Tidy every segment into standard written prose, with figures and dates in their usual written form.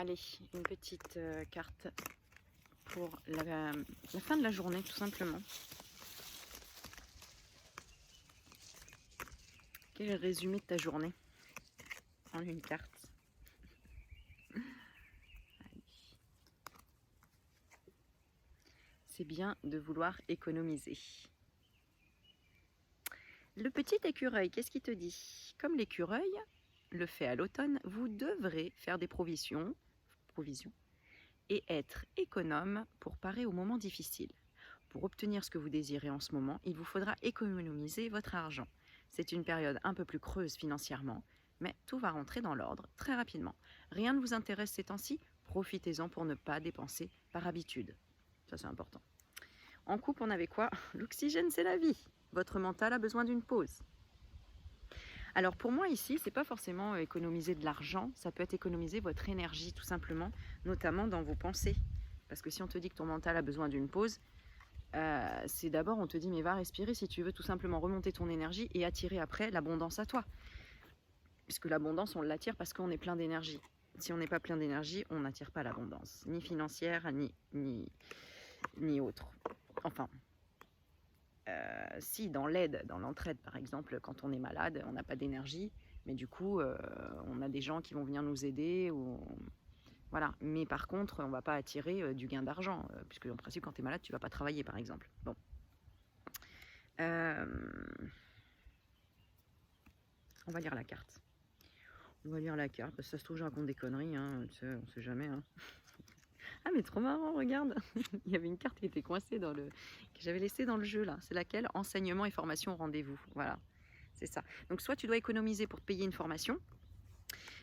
Allez, une petite carte pour la fin de la journée, tout simplement. Quel est le résumé de ta journée en une carte? C'est bien de vouloir économiser. Le petit écureuil, qu'est-ce qu'il te dit? Comme l'écureuil le fait à l'automne, vous devrez faire des provisions et être économe pour parer aux moments difficiles. Pour obtenir ce que vous désirez en ce moment, il vous faudra économiser votre argent. C'est une période un peu plus creuse financièrement, mais tout va rentrer dans l'ordre très rapidement. Rien ne vous intéresse ces temps-ci, profitez-en pour ne pas dépenser par habitude. Ça, c'est important. En couple, on avait quoi? L'oxygène, c'est la vie. Votre mental a besoin d'une pause. Alors pour moi ici, c'est pas forcément économiser de l'argent, ça peut être économiser votre énergie tout simplement, notamment dans vos pensées. Parce que si on te dit que ton mental a besoin d'une pause, c'est d'abord on te dit mais va respirer si tu veux tout simplement remonter ton énergie et attirer après l'abondance à toi. Puisque l'abondance on l'attire parce qu'on est plein d'énergie. Si on n'est pas plein d'énergie, on n'attire pas l'abondance, ni financière, ni autre. Enfin, si dans l'aide, dans l'entraide par exemple, quand on est malade, on n'a pas d'énergie, mais du coup on a des gens qui vont venir nous aider, voilà. Mais par contre on ne va pas attirer du gain d'argent, puisque en principe quand tu es malade tu ne vas pas travailler par exemple. Bon. On va lire la carte. On va lire la carte, parce que ça se trouve je raconte des conneries, hein, tu sais, on sait jamais. Hein. Ah mais trop marrant, regarde. Il y avait une carte qui était coincée que j'avais laissée dans le jeu là. C'est laquelle? Enseignement et formation au rendez-vous. Voilà, c'est ça. Donc soit tu dois économiser pour te payer une formation,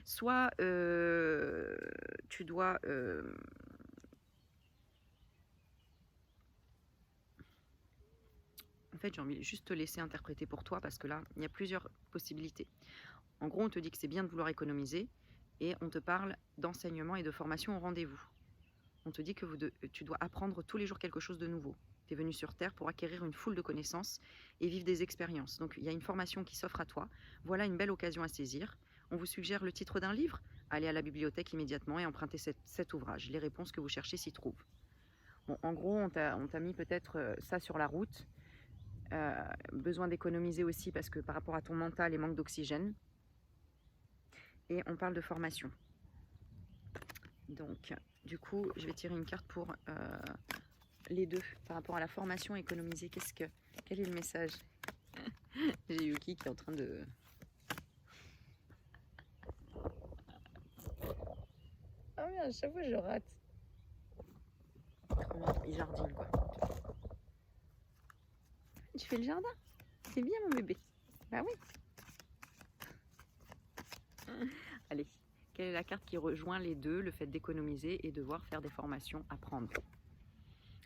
soit tu dois en fait j'ai envie de juste te laisser interpréter pour toi, parce que là il y a plusieurs possibilités. En gros on te dit que c'est bien de vouloir économiser, et on te parle d'enseignement et de formation au rendez-vous. On te dit que tu dois apprendre tous les jours quelque chose de nouveau. Tu es venu sur Terre pour acquérir une foule de connaissances et vivre des expériences. Donc il y a une formation qui s'offre à toi. Voilà une belle occasion à saisir. On vous suggère le titre d'un livre. Allez à la bibliothèque immédiatement et empruntez cet ouvrage. Les réponses que vous cherchez s'y trouvent. Bon, en gros, on t'a mis peut-être ça sur la route. Besoin d'économiser aussi parce que par rapport à ton mental et manque d'oxygène. Et on parle de formation. Donc, du coup, je vais tirer une carte pour les deux, par rapport à la formation économiser. Quel est le message? J'ai Yuki qui est en train de... Ah merde, à chaque fois je rate. Trop bien, il jardine quoi. Tu fais le jardin? C'est bien mon bébé. Bah oui. Allez, quelle est la carte qui rejoint les deux, le fait d'économiser et devoir faire des formations, apprendre?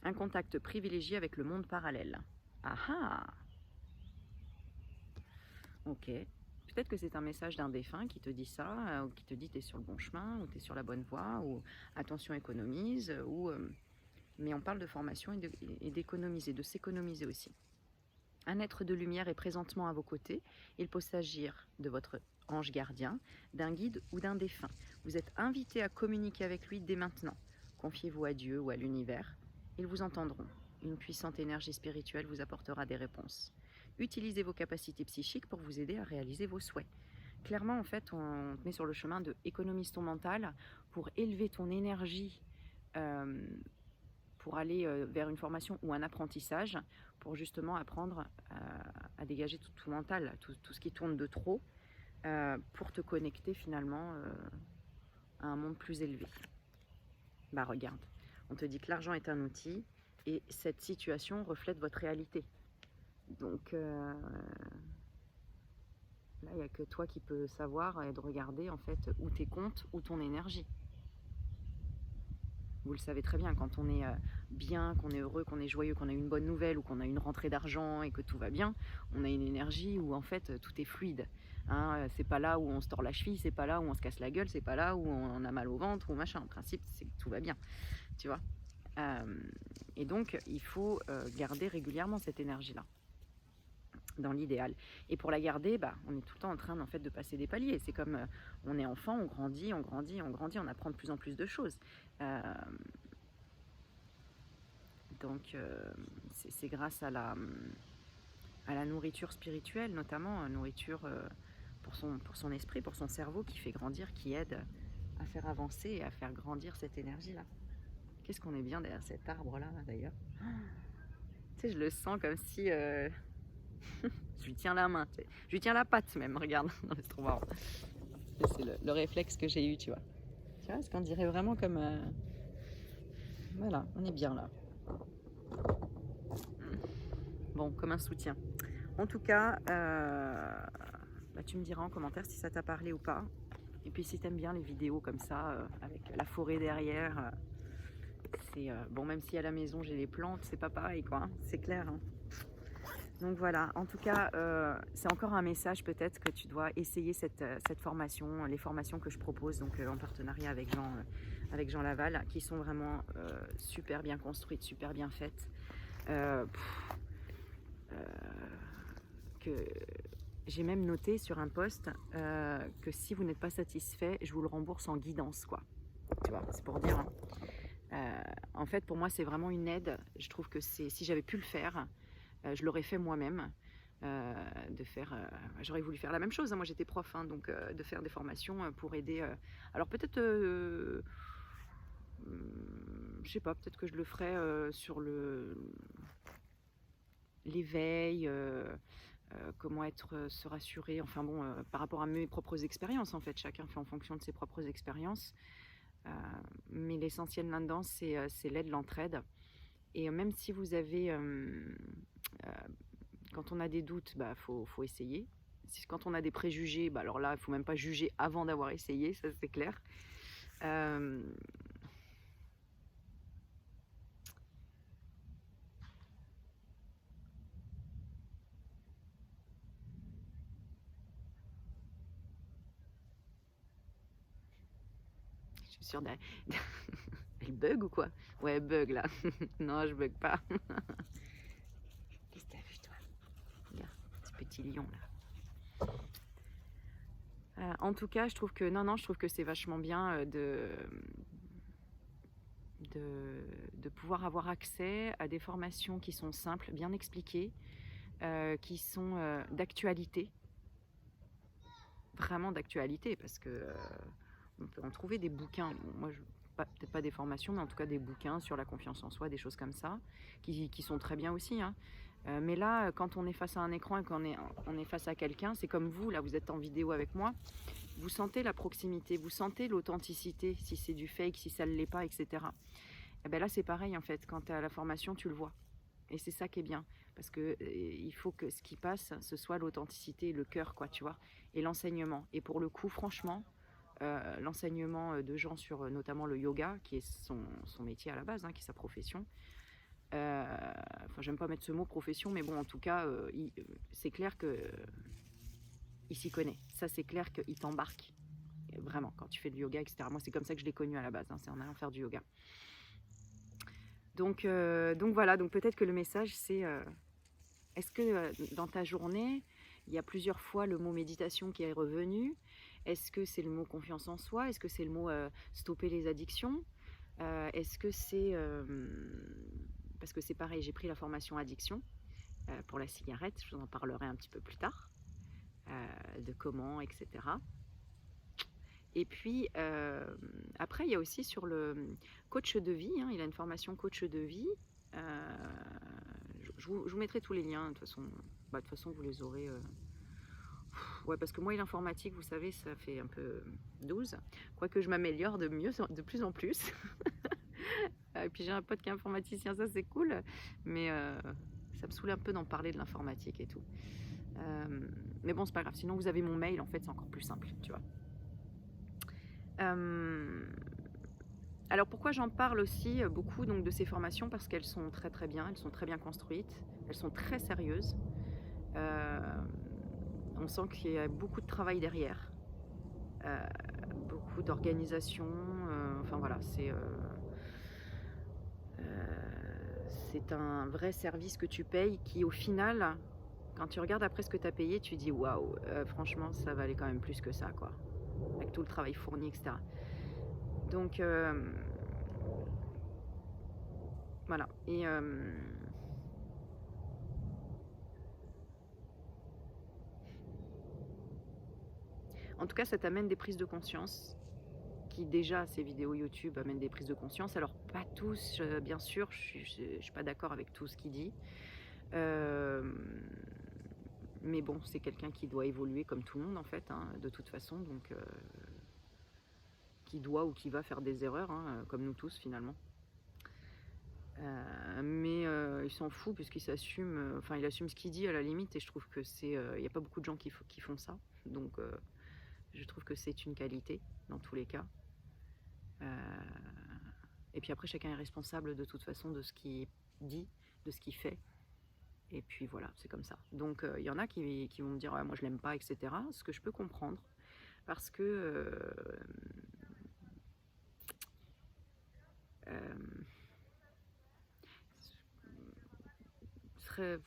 Un contact privilégié avec le monde parallèle. Ah ah! Ok. Peut-être que c'est un message d'un défunt qui te dit ça, ou qui te dit tu es sur le bon chemin, ou tu es sur la bonne voie, ou attention économise, mais on parle de formation et d'économiser, de s'économiser aussi. Un être de lumière est présentement à vos côtés. Il peut s'agir de votre ange gardien, d'un guide ou d'un défunt. Vous êtes invité à communiquer avec lui dès maintenant. Confiez-vous à Dieu ou à l'univers. Ils vous entendront. Une puissante énergie spirituelle vous apportera des réponses. Utilisez vos capacités psychiques pour vous aider à réaliser vos souhaits. Clairement, en fait, on te met sur le chemin de économise ton mental pour élever ton énergie, pour aller vers une formation ou un apprentissage, pour justement apprendre à dégager tout ton mental, tout ce qui tourne de trop, pour te connecter finalement à un monde plus élevé. Bah regarde, on te dit que l'argent est un outil et cette situation reflète votre réalité. Donc là, il n'y a que toi qui peux savoir et de regarder en fait où tes comptes, où ton énergie. Vous le savez très bien, quand on est bien, qu'on est heureux, qu'on est joyeux, qu'on a une bonne nouvelle ou qu'on a une rentrée d'argent et que tout va bien, on a une énergie où en fait tout est fluide. Hein, c'est pas là où on se tord la cheville, c'est pas là où on se casse la gueule, c'est pas là où on a mal au ventre ou machin. En principe, c'est que tout va bien, tu vois. Et donc, il faut garder régulièrement cette énergie-là. dans l'idéal. Et pour la garder, bah, on est tout le temps en train en fait, de passer des paliers. C'est comme on est enfant, on grandit, on grandit, on grandit, on apprend de plus en plus de choses. Euh, donc c'est grâce à la nourriture spirituelle, notamment nourriture pour son esprit, pour son cerveau, qui fait grandir, qui aide à faire avancer et à faire grandir cette énergie-là. Qu'est-ce qu'on est bien derrière cet arbre-là, d'ailleurs. Tu sais, je le sens comme si je lui tiens la main, tu sais. Je lui tiens la patte même, regarde. Non, c'est trop marrant. C'est le réflexe que j'ai eu, tu vois. Tu vois, ce qu'on dirait vraiment comme... Voilà, on est bien là. Bon, comme un soutien. En tout cas, bah, tu me diras en commentaire si ça t'a parlé ou pas. Et puis si t'aimes bien les vidéos comme ça, avec la forêt derrière, c'est bon, même si à la maison j'ai les plantes, c'est pas pareil, quoi, hein, c'est clair. Hein. Donc voilà, en tout cas, c'est encore un message peut-être que tu dois essayer cette formation, les formations que je propose donc en partenariat avec Jean Laval, qui sont vraiment super bien construites, super bien faites. Que j'ai même noté sur un post que si vous n'êtes pas satisfait, je vous le rembourse en guidance, quoi. Tu vois, c'est pour dire. Hein. En fait, pour moi, c'est vraiment une aide. Je trouve que si j'avais pu le faire, je l'aurais fait moi-même. J'aurais voulu faire la même chose. Hein. Moi, j'étais prof, hein, donc de faire des formations pour aider. Alors peut-être, je sais pas, peut-être que je le ferais sur l'éveil. Comment se rassurer, enfin bon, par rapport à mes propres expériences en fait, chacun fait en fonction de ses propres expériences, mais l'essentiel là-dedans c'est l'aide, l'entraide, et même si vous avez, quand on a des doutes, bah faut essayer, quand on a des préjugés, bah alors là il faut même pas juger avant d'avoir essayé, ça c'est clair. Je suis sûre elle bug ou quoi? Ouais, bug là. Non, je bug pas. Qu'est-ce que t'as vu toi? Regarde, ce petit lion là. En tout cas, je trouve que je trouve que c'est vachement bien de pouvoir avoir accès à des formations qui sont simples, bien expliquées, qui sont d'actualité, vraiment d'actualité, parce que on peut en trouver des bouquins. Bon, moi, peut-être pas des formations, mais en tout cas des bouquins sur la confiance en soi, des choses comme ça, qui sont très bien aussi. Hein. Mais là, quand on est face à un écran et qu'on on est face à quelqu'un, c'est comme vous, là, vous êtes en vidéo avec moi, vous sentez la proximité, vous sentez l'authenticité, si c'est du fake, si ça ne l'est pas, etc. Et bien là, c'est pareil, en fait, quand tu es à la formation, tu le vois. Et c'est ça qui est bien, parce que il faut que ce qui passe, ce soit l'authenticité, le cœur, quoi, tu vois, et l'enseignement. Et pour le coup, franchement, l'enseignement de gens sur notamment le yoga, qui est son métier à la base, hein, qui est sa profession. Enfin, j'aime pas mettre ce mot profession, mais bon, en tout cas, c'est clair que il s'y connaît. Ça, c'est clair qu'il t'embarque. Vraiment, quand tu fais du yoga, etc. Moi, c'est comme ça que je l'ai connu à la base, hein, c'est en allant faire du yoga. Donc voilà, donc peut-être que le message, c'est est-ce que dans ta journée, il y a plusieurs fois le mot méditation qui est revenu? Est-ce que c'est le mot confiance en soi? Est-ce que c'est le mot stopper les addictions? Est-ce que c'est... parce que c'est pareil, j'ai pris la formation addiction pour la cigarette, je vous en parlerai un petit peu plus tard, de comment, etc. Et puis, après, il y a aussi sur le coach de vie, hein, il a une formation coach de vie. Je vous mettrai tous les liens, de toute façon vous les aurez. Ouais, parce que moi et l'informatique, vous savez, ça fait un peu 12. Quoique je m'améliore de plus en plus. Et puis j'ai un pote qui est informaticien, ça c'est cool. Mais ça me saoule un peu d'en parler de l'informatique et tout. Mais bon, c'est pas grave. Sinon, vous avez mon mail, en fait, c'est encore plus simple, tu vois. Alors pourquoi j'en parle aussi beaucoup donc, de ces formations? Parce qu'elles sont très très bien, elles sont très bien construites, elles sont très sérieuses. On sent qu'il y a beaucoup de travail derrière, beaucoup d'organisation. Enfin voilà, c'est un vrai service que tu payes qui au final quand tu regardes après ce que tu as payé, tu dis waouh, franchement, ça valait quand même plus que ça, quoi. Avec tout le travail fourni, etc. Donc, voilà. Et en tout cas, ça t'amène des prises de conscience. Qui déjà, ces vidéos YouTube amènent des prises de conscience. Alors, pas tous, bien sûr, je suis pas d'accord avec tout ce qu'il dit. Mais bon, c'est quelqu'un qui doit évoluer comme tout le monde, en fait, hein, de toute façon. Donc, qui doit ou qui va faire des erreurs, hein, comme nous tous, finalement. Mais il s'en fout puisqu'il s'assume, enfin, il assume ce qu'il dit à la limite. Et je trouve que c'est... Il n'y a pas beaucoup de gens qui font ça. Donc, je trouve que c'est une qualité, dans tous les cas. Et puis après, chacun est responsable de toute façon de ce qu'il dit, de ce qu'il fait. Et puis voilà, c'est comme ça. Donc il y en a qui vont me dire ouais, moi je l'aime pas, etc. Ce que je peux comprendre. Parce que serait...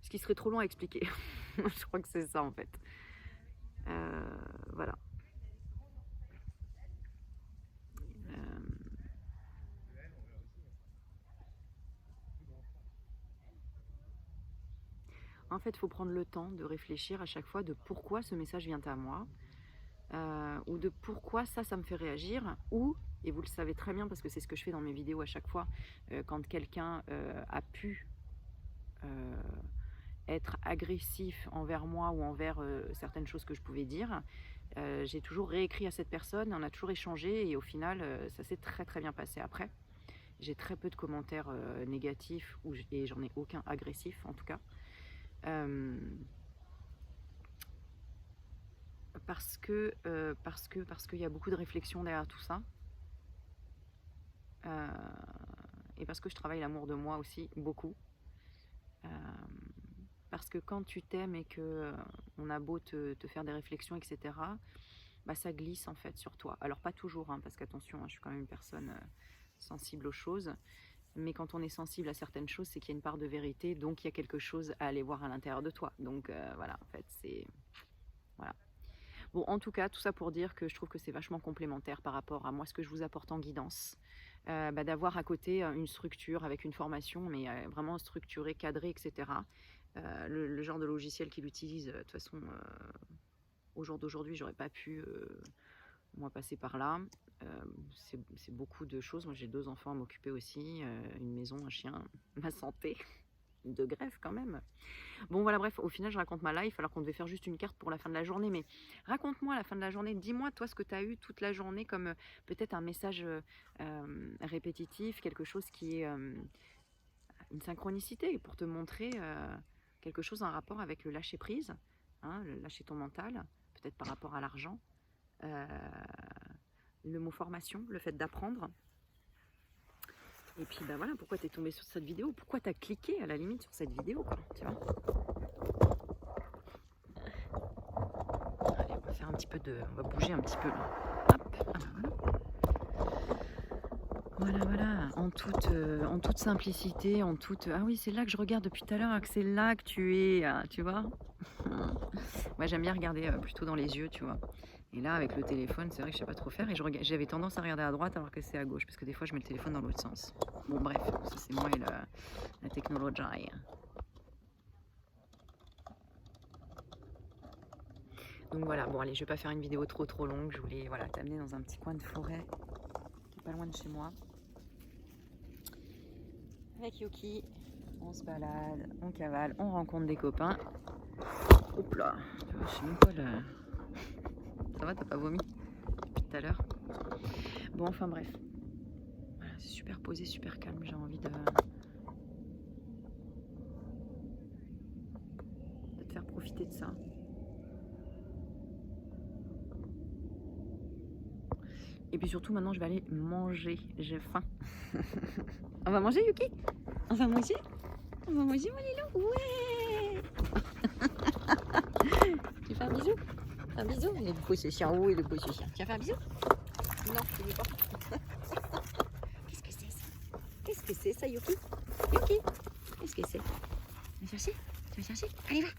Ce qui serait trop long à expliquer. Je crois que c'est ça en fait. Voilà. En fait, il faut prendre le temps de réfléchir à chaque fois de pourquoi ce message vient à moi, ou de pourquoi ça me fait réagir, ou, et vous le savez très bien parce que c'est ce que je fais dans mes vidéos à chaque fois, quand quelqu'un a pu être agressif envers moi ou envers certaines choses que je pouvais dire, j'ai toujours réécrit à cette personne, on a toujours échangé et au final ça s'est très très bien passé après. J'ai très peu de commentaires négatifs et j'en ai aucun agressif en tout cas. Parce qu'il y a beaucoup de réflexion derrière tout ça. Et parce que je travaille l'amour de moi aussi, beaucoup. Parce que quand tu t'aimes et que on a beau te faire des réflexions, etc., bah, ça glisse en fait sur toi. Alors pas toujours, hein, parce qu'attention, hein, je suis quand même une personne sensible aux choses. Mais quand on est sensible à certaines choses, c'est qu'il y a une part de vérité, donc il y a quelque chose à aller voir à l'intérieur de toi. Donc voilà, en fait, c'est... Voilà. Bon, en tout cas, tout ça pour dire que je trouve que c'est vachement complémentaire par rapport à moi, ce que je vous apporte en guidance. D'avoir à côté une structure avec une formation, mais vraiment structurée, cadrée, etc. Le genre de logiciel qu'il utilise, de toute façon, au jour d'aujourd'hui, j'aurais pas pu moi passer par là. C'est beaucoup de choses. Moi, j'ai 2 enfants à m'occuper aussi, une maison, un chien, ma santé, de grève quand même. Bon, voilà, bref, au final, je raconte ma life alors qu'on devait faire juste une carte pour la fin de la journée. Mais raconte-moi à la fin de la journée, dis-moi, toi, ce que tu as eu toute la journée comme peut-être un message répétitif, quelque chose qui est une synchronicité pour te montrer quelque chose en rapport avec le lâcher-prise, hein, le lâcher ton mental, peut-être par rapport à l'argent. Le mot formation, le fait d'apprendre. Et puis bah voilà, pourquoi tu es tombé sur cette vidéo, pourquoi tu as cliqué à la limite sur cette vidéo, quoi, tu vois. Allez, on va faire un petit peu de... On va bouger un petit peu là. Hop, ah bah voilà. Voilà, en toute simplicité, en toute... Ah oui, c'est là que je regarde depuis tout à l'heure, que c'est là que tu es, tu vois. Moi j'aime bien regarder plutôt dans les yeux, tu vois. Et là, avec le téléphone, c'est vrai que je sais pas trop faire. Et j'avais tendance à regarder à droite alors que c'est à gauche. Parce que des fois, je mets le téléphone dans l'autre sens. Bon, bref, ça c'est moi et la technologie. Donc voilà, bon allez, je vais pas faire une vidéo trop longue. Je voulais voilà, t'amener dans un petit coin de forêt qui est pas loin de chez moi. Avec Yuki, on se balade, on cavale, on rencontre des copains. Hop là, je sais même pas le... Ça va, t'as pas vomi depuis tout à l'heure? Bon, enfin bref. Voilà, c'est super posé, super calme. J'ai envie de te faire profiter de ça. Et puis surtout, maintenant, je vais aller manger. J'ai faim. On va manger, Yuki? On va manger? On va manger, mon Lilo? Ouais. Tu fais un bisou? Un bisou? Il est beau ce chien. Oui, il est beau ce chien. Tu vas faire un bisou? Non, tu veux pas. Qu'est-ce que c'est ça? Qu'est-ce que c'est ça, Yuki? Yuki, qu'est-ce que c'est? Tu vas chercher? Tu vas chercher? Allez, va!